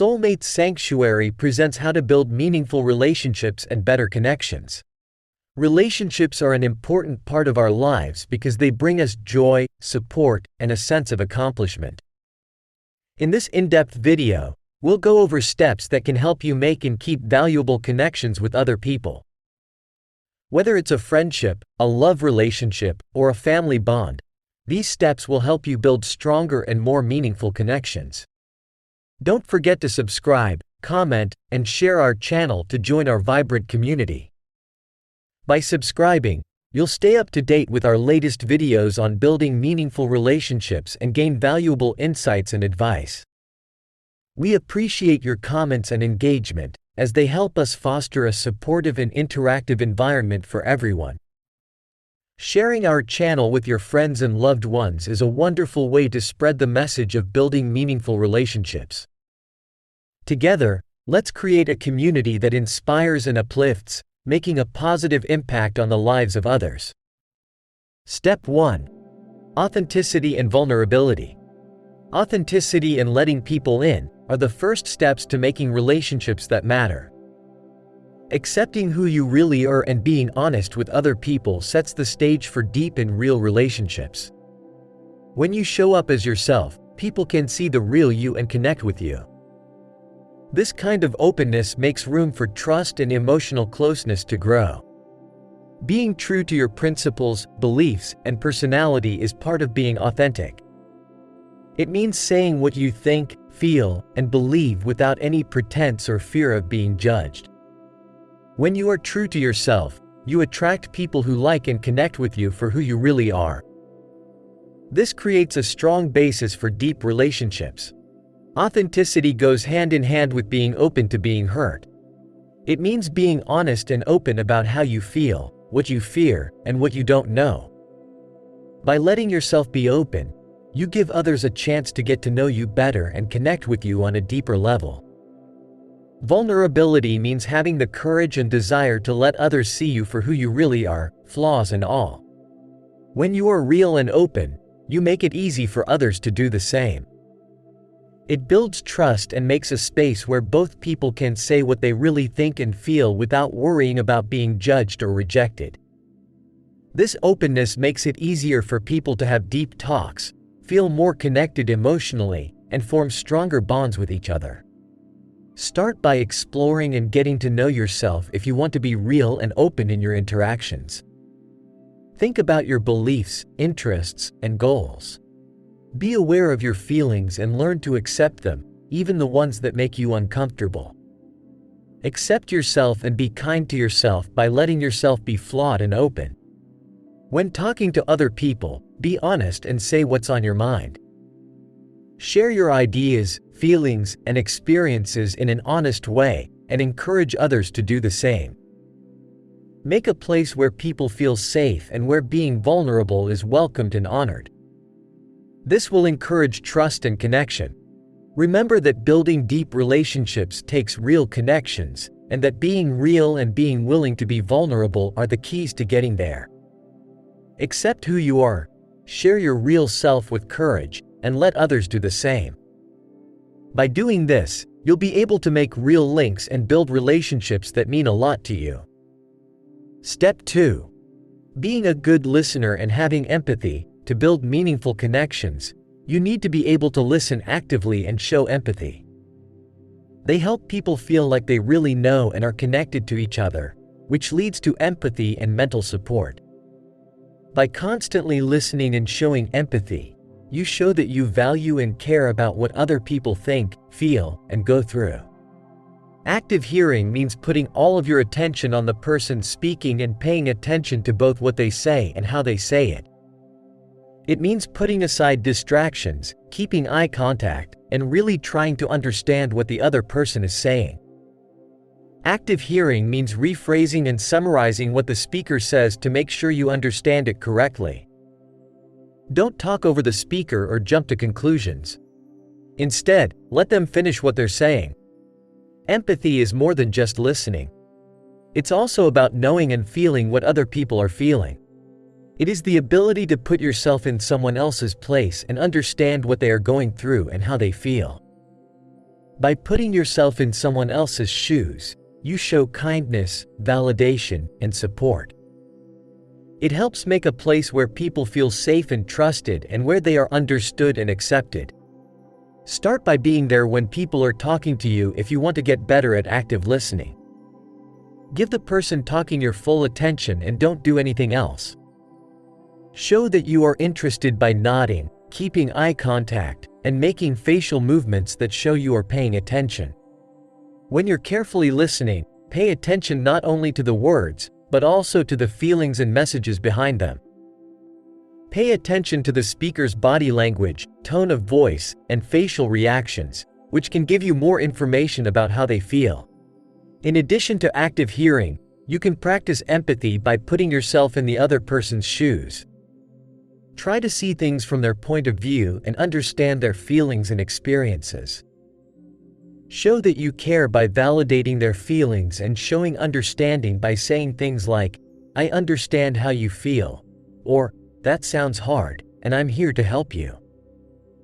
Soulmate Sanctuary presents how to build meaningful relationships and better connections. Relationships are an important part of our lives because they bring us joy, support, and a sense of accomplishment. In this in-depth video, we'll go over steps that can help you make and keep valuable connections with other people. Whether it's a friendship, a love relationship, or a family bond, these steps will help you build stronger and more meaningful connections. Don't forget to subscribe, comment, and share our channel to join our vibrant community. By subscribing, you'll stay up to date with our latest videos on building meaningful relationships and gain valuable insights and advice. We appreciate your comments and engagement, as they help us foster a supportive and interactive environment for everyone. Sharing our channel with your friends and loved ones is a wonderful way to spread the message of building meaningful relationships. Together, let's create a community that inspires and uplifts, making a positive impact on the lives of others. Step 1. Authenticity and vulnerability. Authenticity and letting people in are the first steps to making relationships that matter. Accepting who you really are and being honest with other people sets the stage for deep and real relationships. When you show up as yourself, people can see the real you and connect with you. This kind of openness makes room for trust and emotional closeness to grow. Being true to your principles, beliefs, and personality is part of being authentic. It means saying what you think, feel, and believe without any pretense or fear of being judged. When you are true to yourself, you attract people who like and connect with you for who you really are. This creates a strong basis for deep relationships. Authenticity goes hand in hand with being open to being hurt. It means being honest and open about how you feel, what you fear, and what you don't know. By letting yourself be open, you give others a chance to get to know you better and connect with you on a deeper level. Vulnerability means having the courage and desire to let others see you for who you really are, flaws and all. When you are real and open, you make it easy for others to do the same. It builds trust and makes a space where both people can say what they really think and feel without worrying about being judged or rejected. This openness makes it easier for people to have deep talks, feel more connected emotionally, and form stronger bonds with each other. Start by exploring and getting to know yourself if you want to be real and open in your interactions. Think about your beliefs, interests, and goals. Be aware of your feelings and learn to accept them, even the ones that make you uncomfortable. Accept yourself and be kind to yourself by letting yourself be flawed and open. When talking to other people, be honest and say what's on your mind. Share your ideas, feelings, and experiences in an honest way, and encourage others to do the same. Make a place where people feel safe and where being vulnerable is welcomed and honored. This will encourage trust and connection. Remember that building deep relationships takes real connections, and that being real and being willing to be vulnerable are the keys to getting there. Accept who you are, share your real self with courage, and let others do the same. By doing this, you'll be able to make real links and build relationships that mean a lot to you. Step 2. Being a good listener and having empathy. To build meaningful connections, you need to be able to listen actively and show empathy. They help people feel like they really know and are connected to each other, which leads to empathy and mental support. By constantly listening and showing empathy, you show that you value and care about what other people think, feel, and go through. Active hearing means putting all of your attention on the person speaking and paying attention to both what they say and how they say it. It means putting aside distractions, keeping eye contact, and really trying to understand what the other person is saying. Active hearing means rephrasing and summarizing what the speaker says to make sure you understand it correctly. Don't talk over the speaker or jump to conclusions. Instead, let them finish what they're saying. Empathy is more than just listening. It's also about knowing and feeling what other people are feeling. It is the ability to put yourself in someone else's place and understand what they are going through and how they feel. By putting yourself in someone else's shoes, you show kindness, validation, and support. It helps make a place where people feel safe and trusted and where they are understood and accepted. Start by being there when people are talking to you if you want to get better at active listening. Give the person talking your full attention and don't do anything else. Show that you are interested by nodding, keeping eye contact, and making facial movements that show you are paying attention. When you're carefully listening, pay attention not only to the words, but also to the feelings and messages behind them. Pay attention to the speaker's body language, tone of voice, and facial reactions, which can give you more information about how they feel. In addition to active hearing, you can practice empathy by putting yourself in the other person's shoes. Try to see things from their point of view and understand their feelings and experiences. Show that you care by validating their feelings and showing understanding by saying things like, "I understand how you feel," or "That sounds hard, and I'm here to help you."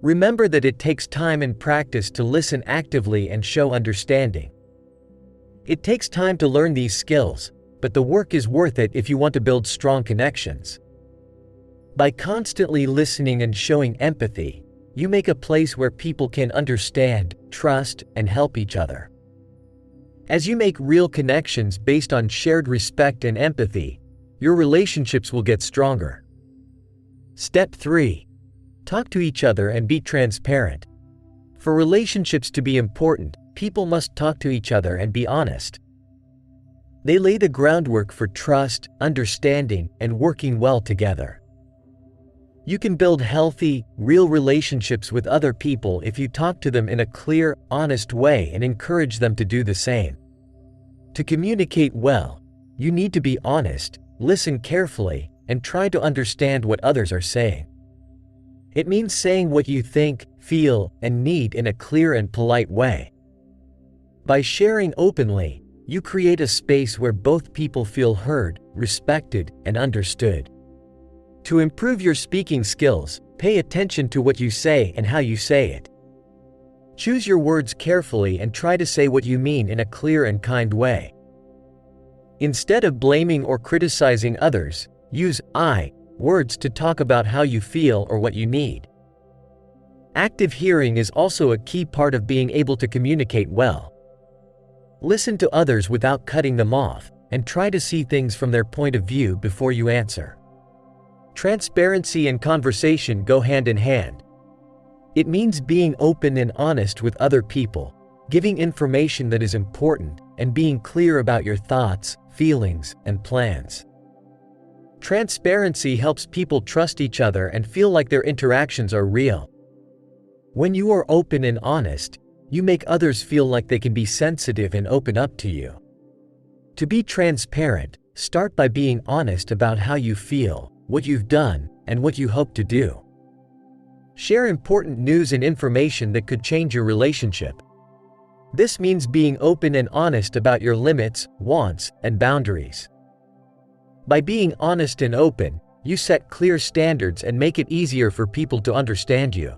Remember that it takes time and practice to listen actively and show understanding. It takes time to learn these skills, but the work is worth it if you want to build strong connections. By constantly listening and showing empathy, you make a place where people can understand, trust, and help each other. As you make real connections based on shared respect and empathy, your relationships will get stronger. Step 3. Talk to each other and be transparent. For relationships to be important, people must talk to each other and be honest. They lay the groundwork for trust, understanding, and working well together. You can build healthy, real relationships with other people if you talk to them in a clear, honest way and encourage them to do the same. To communicate well, you need to be honest, listen carefully, and try to understand what others are saying. It means saying what you think, feel, and need in a clear and polite way. By sharing openly, you create a space where both people feel heard, respected, and understood. To improve your speaking skills, pay attention to what you say and how you say it. Choose your words carefully and try to say what you mean in a clear and kind way. Instead of blaming or criticizing others, use "I" words to talk about how you feel or what you need. Active hearing is also a key part of being able to communicate well. Listen to others without cutting them off, and try to see things from their point of view before you answer. Transparency and conversation go hand in hand. It means being open and honest with other people, giving information that is important, and being clear about your thoughts, feelings, and plans. Transparency helps people trust each other and feel like their interactions are real. When you are open and honest, you make others feel like they can be sensitive and open up to you. To be transparent, start by being honest about how you feel, what you've done, and what you hope to do. Share important news and information that could change your relationship. This means being open and honest about your limits, wants, and boundaries. By being honest and open, you set clear standards and make it easier for people to understand you.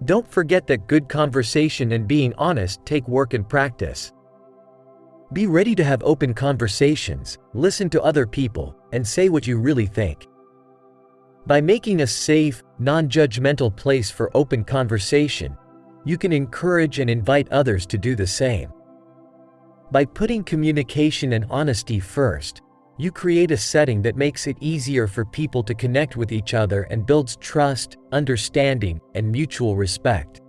Don't forget that good conversation and being honest take work and practice. Be ready to have open conversations, listen to other people, and say what you really think. By making a safe, non-judgmental place for open conversation, you can encourage and invite others to do the same. By putting communication and honesty first, you create a setting that makes it easier for people to connect with each other and builds trust, understanding, and mutual respect.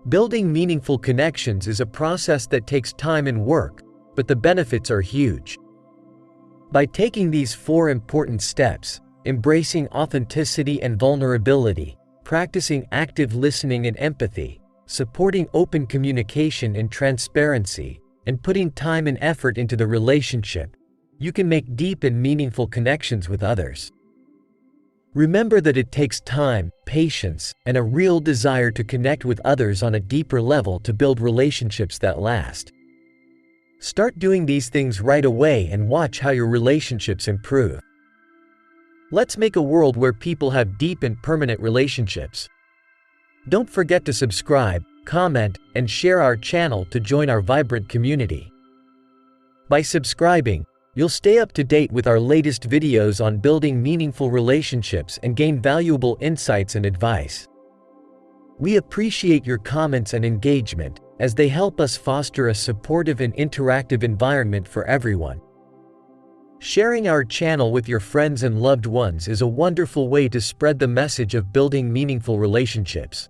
Building meaningful connections is a process that takes time and work, but the benefits are huge. By taking these 4 important steps, embracing authenticity and vulnerability, practicing active listening and empathy, supporting open communication and transparency, and putting time and effort into the relationship, you can make deep and meaningful connections with others. Remember that it takes time, patience, and a real desire to connect with others on a deeper level to build relationships that last. Start doing these things right away and watch how your relationships improve. Let's make a world where people have deep and permanent relationships. Don't forget to subscribe, comment, and share our channel to join our vibrant community. By subscribing, you'll stay up to date with our latest videos on building meaningful relationships and gain valuable insights and advice. We appreciate your comments and engagement, as they help us foster a supportive and interactive environment for everyone. Sharing our channel with your friends and loved ones is a wonderful way to spread the message of building meaningful relationships.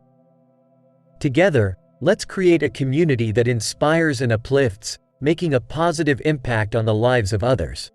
Together, let's create a community that inspires and uplifts, making a positive impact on the lives of others.